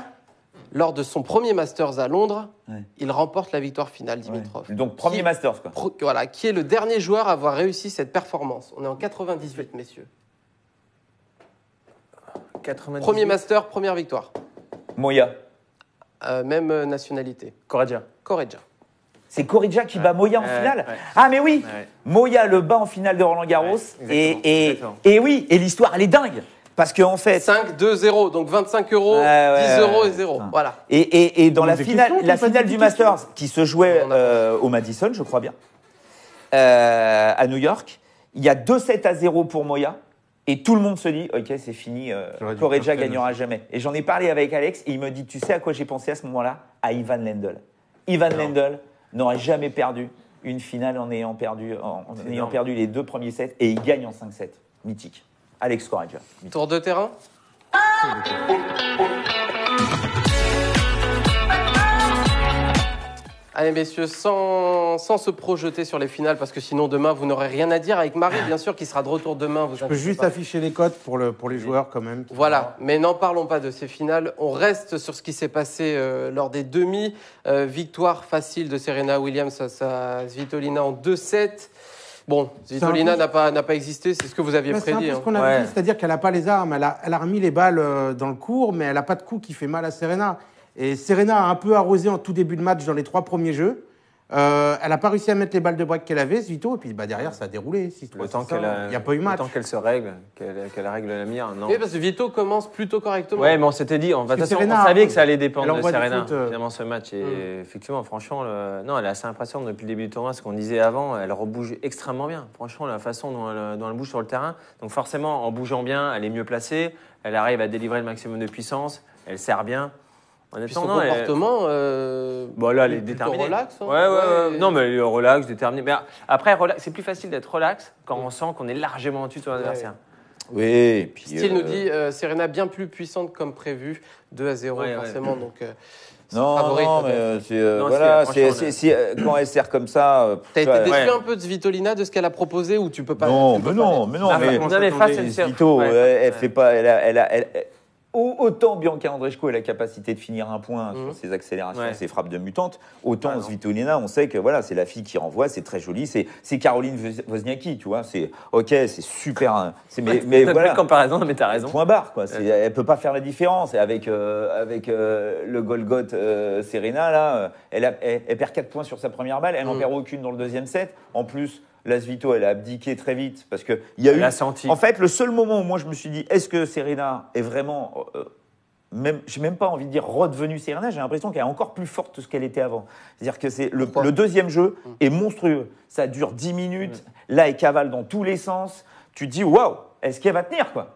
Lors de son premier Masters à Londres, Ouais. il remporte la victoire finale, Dimitrov. Donc, premier Qui- Masters, quoi. Voilà, qui est le dernier joueur à avoir réussi cette performance? On est en 98, messieurs. 98. Premier Master, première victoire. Moya. Même nationalité. Correggia. Correggia. C'est Correggia qui bat Moya en finale. ouais. Ah, mais oui. Ouais. Moya le bat en finale de Roland Garros. Ouais, exactement. Et oui, et l'histoire, elle est dingue. Parce qu'en fait. 5-2-0, donc 25 euros, Ouais, 10 euros et ouais. 0. Putain. Voilà. Et dans la des finale, questions, la t'as pas finale dit du des questions Masters qui se jouait On a au Madison, je crois bien, à New York, il y a 2-7-0 pour Moya. Et tout le monde se dit, ok, c'est fini, J'aurais dû Correggia faire gagnera jamais. Et j'en ai parlé avec Alex et il me dit, tu sais à quoi j'ai pensé à ce moment-là? À Ivan Lendl. Ivan Lendl n'aurait jamais perdu une finale en ayant perdu les 2 premiers sets et il gagne en 5-7. Mythique. Alex Correggia. Tour de terrain. Allez, messieurs, sans se projeter sur les finales, parce que sinon, demain, vous n'aurez rien à dire. Avec Marie, bien sûr, qui sera de retour demain. Vous Je peux juste afficher les cotes pour les joueurs quand même. Voilà, mais n'en parlons pas de ces finales. On reste sur ce qui s'est passé lors des demi. Victoire facile de Serena Williams face à Svitolina en 2-7. Bon, Svitolina n'a pas existé, c'est ce que vous aviez C'est un prédit. peu ce qu'on avait dit, c'est-à-dire qu'elle n'a pas les armes. Elle a remis les balles dans le cours, mais elle n'a pas de coup qui fait mal à Serena. Et Serena a un peu arrosé en tout début de match dans les 3 premiers jeux. Elle n'a pas réussi à mettre les balles de break qu'elle avait, Svito, et puis derrière, ça a déroulé. Le temps qu'elle il n'y a pas eu match. Le temps qu'elle se règle, qu'elle règle la mire, non. Oui, parce que Vito commence plutôt correctement. Ouais, mais on s'était dit, on Serena, savait que ça allait dépendre elle de envoie du Serena, foot, finalement, ce match. Et effectivement, franchement, non, elle est assez impressionnante depuis le début du tournoi. Ce qu'on disait avant, elle rebouge extrêmement bien. Franchement, la façon dont elle bouge sur le terrain. Donc forcément, en bougeant bien, elle est mieux placée. Elle arrive à délivrer le maximum de puissance. Elle sert bien. Puis son comportement, bon, là, elle est déterminée. Relax. Hein. Ouais. Non, mais elle est relax, déterminée. Mais après, c'est plus facile d'être relax quand on sent qu'on est largement au-dessus de son adversaire. Oui, et puis. Style nous dit Serena bien plus puissante comme prévu, 2-0 forcément. Donc, non, mais quand elle sert comme ça. T'as été déçu un peu de Svitolina, de ce qu'elle a proposé, ou tu peux pas? Non, mais Svito, elle fait pas. Autant Bianca Andreescu a la capacité de finir un point sur ses accélérations, ses frappes de mutante, autant Svitolina, on sait que voilà, c'est la fille qui renvoie, c'est très joli, c'est Caroline Wozniacki, tu vois, c'est super, mais voilà. Belle comparaison, mais t'as raison. Point barre, quoi. Elle peut pas faire la différence. Et avec le Golgoth Serena là, elle perd 4 points sur sa première balle, elle n'en perd aucune dans le deuxième set. En plus. La Svito, elle a abdiqué très vite parce que il y a eu. En fait, le seul moment où moi je me suis dit, est-ce que Serena est vraiment, j'ai même pas envie de dire redevenue Serena. J'ai l'impression qu'elle est encore plus forte que ce qu'elle était avant. C'est-à-dire que c'est le deuxième jeu est monstrueux. Ça dure 10 minutes. Là, elle cavale dans tous les sens. Tu te dis, waouh, est-ce qu'elle va tenir quoi?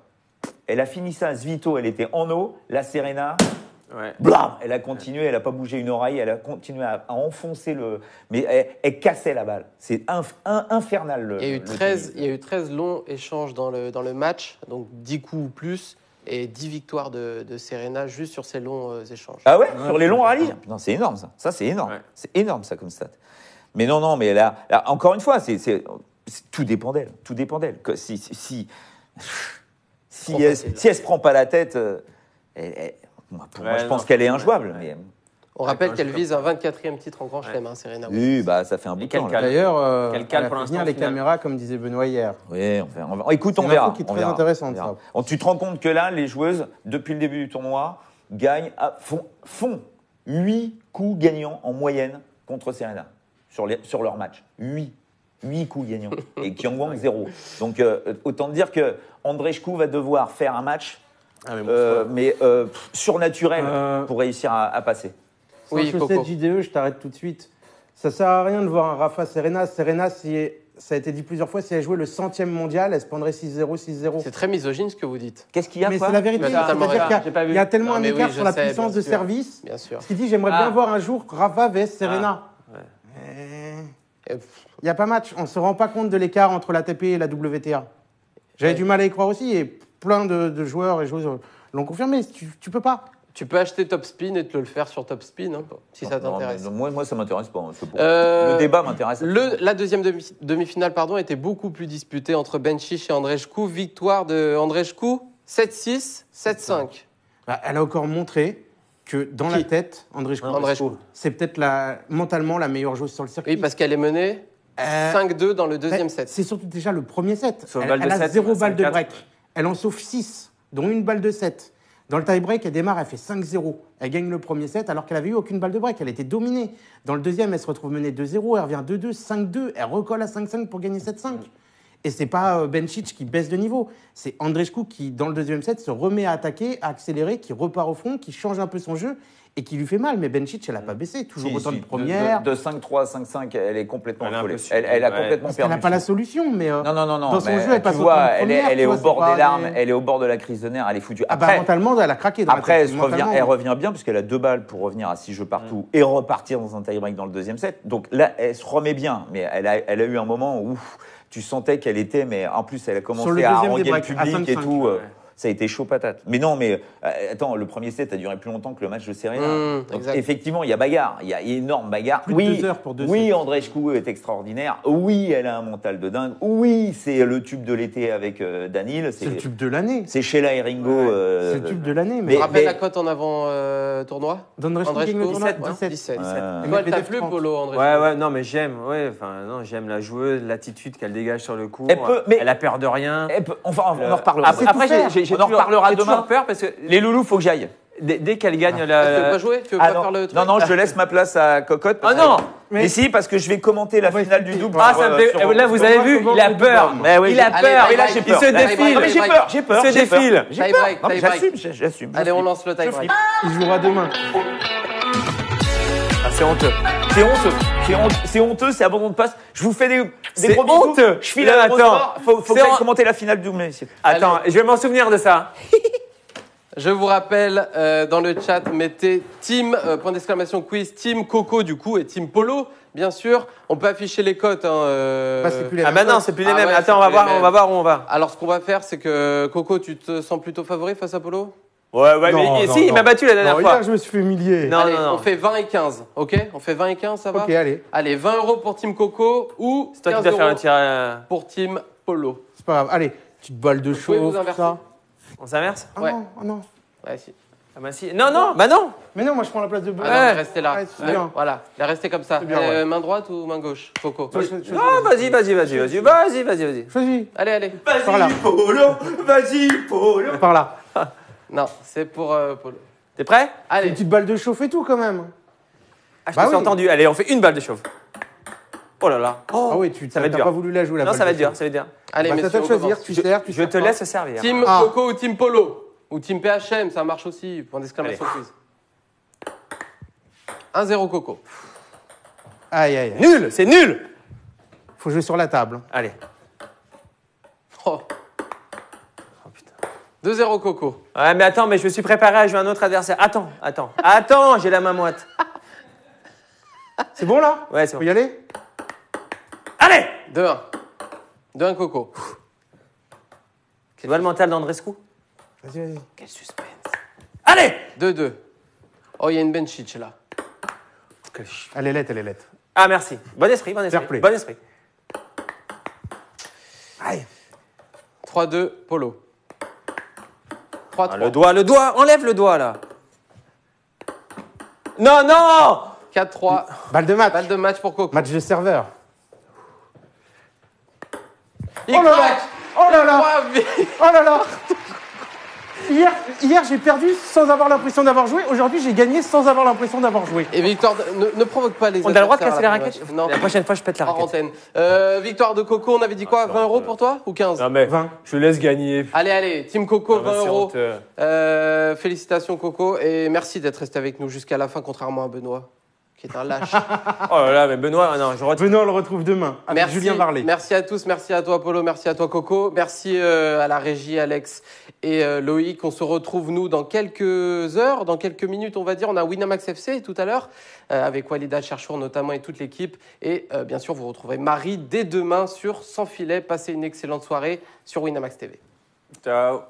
Elle a fini ça. Svito, elle était en eau. La Serena. Blam, elle a continué, elle n'a pas bougé une oreille, elle a continué à enfoncer le. Mais elle cassait la balle. C'est infernal. Il y a eu 13 longs échanges dans le match, donc 10 coups ou plus, et 10 victoires de Serena juste sur ces longs échanges. Ah ouais, sur les longs rallyes. Non, c'est énorme ça. Ça, c'est énorme. Ouais. C'est énorme ça comme stat. Mais non, mais là encore une fois, tout dépend d'elle. Tout dépend d'elle. Si elle se prend pas la tête, moi, je pense qu'elle est injouable. Mais... On rappelle qu'elle vise un 24e titre en Grand Chelem, Serena. Oui, ça fait un bout de temps. D'ailleurs, elle a fait venir les caméras, comme disait Benoît hier. Oui, écoute, on verra. C'est une info qui est très intéressante, ça. Tu te rends compte que là, les joueuses, depuis le début du tournoi, font 8 coups gagnants en moyenne contre Serena sur leur match. 8 coups gagnants. Et Qiang 0. Donc, autant dire que Andreescu va devoir faire un match surnaturel pour réussir à passer. Oui, chaussette JDE, je t'arrête tout de suite. Ça sert à rien de voir un Rafa Serena. Serena, ça a été dit plusieurs fois, si elle jouait le 100e mondial, elle se prendrait 6-0, 6-0. C'est très misogyne ce que vous dites. Qu'est-ce qu'il y a? Mais c'est la vérité. Il y a tellement un écart sur la puissance de service. Bien sûr. Ce qui dit, j'aimerais bien voir un jour Rafa vs Serena. Il n'y a pas match. On ne se rend pas compte de l'écart entre l'ATP et la WTA. J'avais du mal à y croire aussi, et plein de joueurs et joueuses l'ont confirmé. Tu peux pas. Tu peux acheter Top Spin et te le faire sur Top Spin, hein, si ça t'intéresse. Moi, ça m'intéresse pas. Le débat m'intéresse. La deuxième demi-finale était beaucoup plus disputée entre Bencic et Andreescu. Victoire de Andreescu, 7-6, 7-5. Elle a encore montré que dans la tête, Andreescu, c'est peut-être mentalement la meilleure joueuse sur le circuit. Oui, parce qu'elle est menée 5-2 dans le deuxième set. C'est surtout déjà le premier set. Elle a 0 balle de break. Elle en sauve 6, dont une balle de set. Dans le tie-break, elle démarre, elle fait 5-0. Elle gagne le premier set alors qu'elle avait eu aucune balle de break. Elle était dominée. Dans le deuxième, elle se retrouve menée 2-0. Elle revient 2-2, 5-2. Elle recolle à 5-5 pour gagner 7-5. Et c'est pas Bencic qui baisse de niveau. C'est Andreescu qui, dans le deuxième set, se remet à attaquer, à accélérer, qui repart au front, qui change un peu son jeu et qui lui fait mal. Mais Bencic, elle n'a pas baissé. Toujours autant de première. De 5-3 à 5-5, elle est complètement affolée. Elle a complètement perdu. Elle n'a pas la solution. Mais non. Dans son jeu, elle passe elle est au bord des larmes. Elle est au bord de la crise de nerfs. Elle est foutue. Mentalement, elle a craqué. Après, elle revient bien parce qu'elle a 2 balles pour revenir à 6 jeux partout et repartir dans un tie-break dans le deuxième set. Donc là, elle se remet bien. Mais elle a eu un moment où tu sentais qu'elle était, mais en plus, elle a commencé à haranguer le public et tout. Ça a été chaud patate. Mais non, mais attends, le premier set a duré plus longtemps que le match de Serena. Donc, exact. effectivement, il y a bagarre. Il y a énorme bagarre. Plus de 2 heures pour 2 Oui, sets. Andreescu est extraordinaire. Oui, elle a un mental de dingue. Oui, c'est le tube de l'été avec Daniil. C'est le tube de l'année. C'est Sheila et Ringo. C'est le tube de l'année. Tu Mais te rappelles mais- la cote en avant tournoi Andreescu gagne le tournoi, 17. 17. Ouais. C'est quoi, elle t'a plu, Polo, André? Ouais, non, mais j'aime la joueuse, l'attitude qu'elle dégage sur le court. Mais- Elle a peur de rien. on en reparlera. Après, j'ai On en reparlera toujours demain. peur parce que Les loulous, faut que j'aille. dès qu'elle gagne Tu veux pas la. jouer? Tu veux Ah pas non. faire le truc? Non, je laisse ma place à Cocotte. parce Ah non. que- Mais si, parce que je vais commenter la On va finale du expliquer. double. Ah, ça me fait. Là, vous avez vu, il a peur. Mais oui, Il a Allez, peur. bye là, bye. j'ai Il peur. se défile. bye, j'ai bye. peur, j'ai peur. Il se j'ai peur. défile. J'ai Tie peur. break, Non, mais tie break. j'assume. Allez, on lance le tie break. Il jouera demain. Ah, c'est honteux. C'est honteux, c'est abandon de passe. Je vous fais des C'est gros bisous. honteux. Je file Là, à l'Eurosport. attends. Faut que C'est j'aille hon- commenter la finale double, messieurs. Attends, je vais m'en souvenir de ça. Je vous rappelle, dans le chat, mettez team, point d'exclamation quiz, team Coco du coup et team Polo, bien sûr. On peut afficher les cotes. Bah, c'est plus les Ah, mêmes bah non, cotes. c'est plus les Ah mêmes. ouais, Attends, c'est on va plus les voir où on va. Alors, ce qu'on va faire, c'est que Coco, tu te sens plutôt favori face à Polo? Ouais, Non, mais non, si, il non. m'a battu la dernière Non, fois. hier, je me suis fait humilier. Non, Allez, non, non. on fait 20 et 15, ok? On fait 20 et 15, ça va? Ok, allez. Allez, 20 € pour team Coco ou C'est toi qui 15 dois faire un € tirage. pour team Polo. C'est pas grave. Allez, petite balle de pouvez vous chauffe, tout inverser. ça. On s'inverse Ah Ouais. non, ah non. Ouais, si. Ah bah si. Non, bah non. Mais non, moi je prends la place de Ah Benoît. non, restez là. Ouais, c'est bien. Voilà, il est resté comme ça. C'est bien, ouais. Main droite ou main gauche, Coco? Non, vas-y. Choisis. Allez. Par là. Vas-y, Polo. Par là. Non, c'est pour Polo. T'es prêt? Une Allez, petite balle de chauffe et tout quand même. Ah, je Bah t'ai oui. entendu. Allez, on fait une balle de chauffe. Oh là là. Ah oui, tu ça va être t'as dur. pas voulu la jouer la Non, balle ça va de être dur, chauffe. ça va être dur. allez, Bah, messieurs, c'est à toi on de choisir, commence. tu sers, tu Je sers te pas. laisse servir. Team Ah. Coco ou Team Polo? Ou Team PHM, ça marche aussi. Point d'exclamation quiz. 1-0 Coco. Aïe, aïe, aïe. Nul, c'est nul. Faut jouer sur la table. Allez. Oh. Oh putain. 2-0 Coco. Ouais, mais attends, mais je me suis préparé à jouer un autre adversaire. Attends, j'ai la main moite. C'est bon là? Ouais, c'est Faut bon. y aller? Allez. 2-1. 2-1 Coco. Tu vois le mental d'Andreescu? Vas-y, vas-y. Quel suspense. Allez. 2-2. Oh, il y a une Benchich là. Elle est laite, elle est laite. Ah, merci. Bon esprit. Fair play. Bon esprit. Aïe. 3-2 Polo. 3-3. Ah, le doigt, enlève le doigt là. Non. 4-3. Balle de match. Balle de match pour Coco. Match de serveur. Il Oh là là. craque. Oh là là. Il Oh là là. Hier j'ai perdu sans avoir l'impression d'avoir joué. Aujourd'hui, j'ai gagné sans avoir l'impression d'avoir joué. Et victoire, ne provoque pas les On a le droit de adversaires casser la à raquette? fin de match. Non, La prochaine fois, je pète la hors raquette. antenne. Victoire de Coco, on avait dit quoi? 20 € pour toi ou 15? Non, mais 20. je laisse gagner. Allez, Team Coco, Ah, bah, 20 c'est €. honteux. Félicitations Coco et merci d'être resté avec nous jusqu'à la fin, contrairement à Benoît, qui est un lâche. Oh là là, mais Benoît, non, je retire. Benoît, on le retrouve demain avec Merci, Julien Varlet. merci à tous, merci à toi Polo, merci à toi Coco, merci à la régie Alex et Loïc. On se retrouve nous dans quelques heures, dans quelques minutes on va dire. On a Winamax FC tout à l'heure avec Walida Cherchour notamment et toute l'équipe. Et bien sûr vous retrouverez Marie dès demain sur Sans Filet. Passez une excellente soirée sur Winamax TV. Ciao.